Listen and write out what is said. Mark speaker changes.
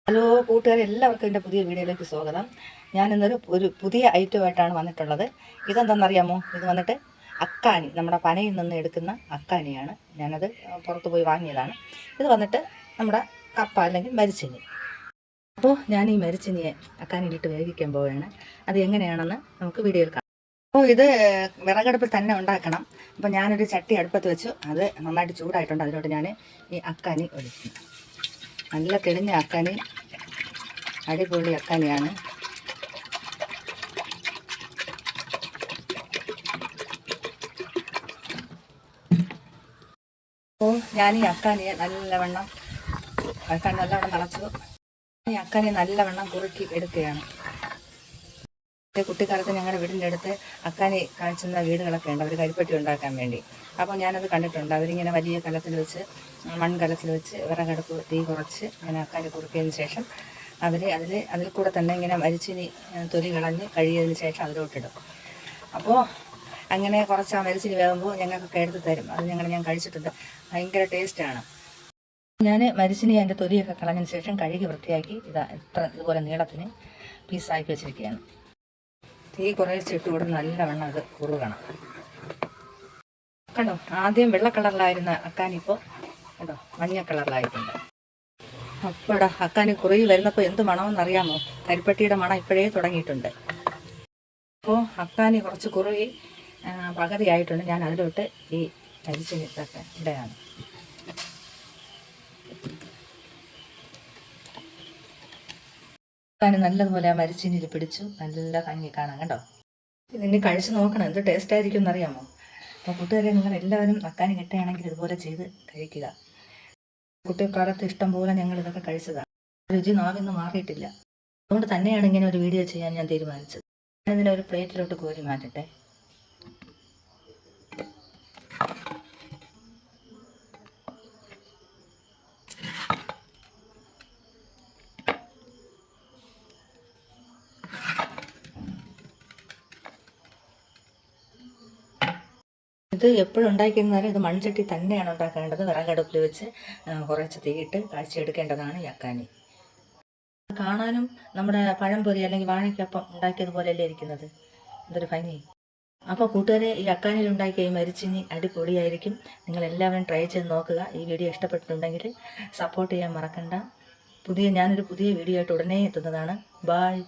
Speaker 1: Hello കൂട്ടുകാരെ, എല്ലാവർക്കും എൻ്റെ പുതിയ വീഡിയോയിലേക്ക് സ്വാഗതം. ഞാനിന്നൊരു പുതിയ ഐറ്റമായിട്ടാണ് വന്നിട്ടുള്ളത്. ഇതെന്താണെന്നറിയാമോ? ഇത് വന്നിട്ട് അക്കാനി, നമ്മുടെ പനയിൽ നിന്ന് എടുക്കുന്ന അക്കാനിയാണ്. ഞാനത് പുറത്ത് പോയി വാങ്ങിയതാണ്. ഇത് വന്നിട്ട് നമ്മുടെ കപ്പ അല്ലെങ്കിൽ മരിച്ചിനി. അപ്പോൾ ഞാൻ ഈ മരിച്ചിനിയെ അക്കാനിയിലിട്ട് വേവിക്കാൻ പോവുകയാണ്. അത് എങ്ങനെയാണെന്ന് നമുക്ക് വീഡിയോയിൽ കാണാം. അപ്പോൾ ഇത് വിറകടുപ്പിൽ തന്നെ ഉണ്ടാക്കണം. അപ്പോൾ ഞാനൊരു ചട്ടി അടുപ്പത്ത് വെച്ചു. അത് നന്നായിട്ട് ചൂടായിട്ടുണ്ട്. അതിലോട്ട് ഞാൻ ഈ അക്കാനി ഒഴിക്കുന്നു. നല്ല തെളിഞ്ഞ അക്കാനി, അടിപൊളി അക്കാനിയാണ്. അപ്പോൾ ഞാൻ ഈ അക്കാനിയെ നല്ലവണ്ണം തിളച്ചു. ഈ അക്കാനിയെ നല്ലവണ്ണം കുറുക്കി എടുക്കുകയാണ്. കുട്ടിക്കാലത്ത് ഞങ്ങളുടെ വീടിൻ്റെ അടുത്ത് അക്കാനി കാഴ്ചുന്ന വീടുകളൊക്കെ ഉണ്ട്, അവർ കരിപ്പട്ടി ഉണ്ടാക്കാൻ വേണ്ടി. അപ്പോൾ ഞാനത് കണ്ടിട്ടുണ്ട്. അവരിങ്ങനെ വലിയ കലത്തിൽ വെച്ച്, മൺകലത്തിൽ വെച്ച് വിറകടുപ്പ് തീ കുറച്ച് അങ്ങനെ അക്കാനി കുറുക്കിയതിന് ശേഷം അതിൽ കൂടെ തന്നെ ഇങ്ങനെ മരിച്ചിനി തൊലി കളഞ്ഞ് കഴുകിയതിന് ശേഷം അതിലോട്ടിടും. അപ്പോൾ അങ്ങനെ കുറച്ച് ആ മരിച്ചിനി വേകുമ്പോൾ ഞങ്ങൾക്കൊക്കെ എടുത്ത് തരും. അത് ഞാൻ കഴിച്ചിട്ടുണ്ട്. ഭയങ്കര ടേസ്റ്റാണ്. ഞാൻ മരിച്ചിനി അതിൻ്റെ തൊലിയൊക്കെ കളഞ്ഞതിന് ശേഷം കഴുകി വൃത്തിയാക്കി ഇതുപോലെ നീളത്തിന് പീസാക്കി വെച്ചിരിക്കുകയാണ്. തീ കുറച്ചിട്ട് കൂടെ നല്ലവണ്ണം അത് കുറുകണം. കണ്ടോ, ആദ്യം വെള്ള കളറിലായിരുന്ന അക്കാനിപ്പോൾ കണ്ടോ മഞ്ഞ കളറിലായിട്ടുണ്ട്. അപ്പോഴാ അക്കാനി കുറുകി വരുന്നപ്പോൾ എന്ത് മണമെന്നറിയാമോ? കരിപ്പട്ടിയുടെ മണം ഇപ്പോഴേ തുടങ്ങിയിട്ടുണ്ട്. അപ്പോൾ അക്കാനി കുറച്ച് കുറുകി പകുതിയായിട്ടുണ്ട്. ഞാൻ അതിലോട്ട് ഈ മരിച്ചിനി ഇതൊക്കെ ഇടയാണ്. അക്കാനി നല്ലതുപോലെ ആ മരിച്ചിനിയിൽ പിടിച്ചു. നല്ല ഭംഗി കാണാം. കണ്ടോ, ഇതിന് കഴിച്ച് നോക്കണം, എന്ത് ടേസ്റ്റ് ആയിരിക്കും എന്നറിയാമോ? അപ്പോൾ കൂട്ടുകാരെ, നിങ്ങൾ എല്ലാവരും അക്കാനി കിട്ടുകയാണെങ്കിൽ ഇതുപോലെ ചെയ്ത് കഴിക്കുക. കുട്ടിക്കാലത്ത് ഇഷ്ടം പോലെ ഞങ്ങൾ ഇതൊക്കെ കഴിച്ചതാണ്. രുചി നാവിന്ന് മാറിയിട്ടില്ല. അതുകൊണ്ട് തന്നെയാണ് ഇങ്ങനെ ഒരു വീഡിയോ ചെയ്യാൻ ഞാൻ തീരുമാനിച്ചത്. ഞാനിതിനെ ഒരു പ്ലേറ്റിലോട്ട് കോരി മാറ്റട്ടെ. ഇത് എപ്പോഴും ഉണ്ടാക്കിയിരുന്നാലും ഇത് മൺചട്ടി തന്നെയാണ് ഉണ്ടാക്കേണ്ടത്. വിറകടുപ്പിൽ വെച്ച് കുറച്ച് തീയിട്ട് കാഴ്ചയെടുക്കേണ്ടതാണ് ഈ അക്കാനി. കാണാനും നമ്മുടെ പഴംപൊരി അല്ലെങ്കിൽ വാഴയ്ക്കപ്പം ഉണ്ടാക്കിയതുപോലെയല്ലേ ഇരിക്കുന്നത്. എന്തൊരു ഭംഗി. അപ്പോൾ കൂട്ടുകാരെ, ഈ അക്കാനിയിൽ ഉണ്ടാക്കിയ ഈ മരിച്ചിനി അടിപൊളിയായിരിക്കും. നിങ്ങളെല്ലാവരും ട്രൈ ചെയ്ത് നോക്കുക. ഈ വീഡിയോ ഇഷ്ടപ്പെട്ടിട്ടുണ്ടെങ്കിൽ സപ്പോർട്ട് ചെയ്യാൻ മറക്കണ്ട. ഞാനൊരു പുതിയ വീഡിയോ ആയിട്ട് ഉടനെ എത്തുന്നതാണ്. ബായ്.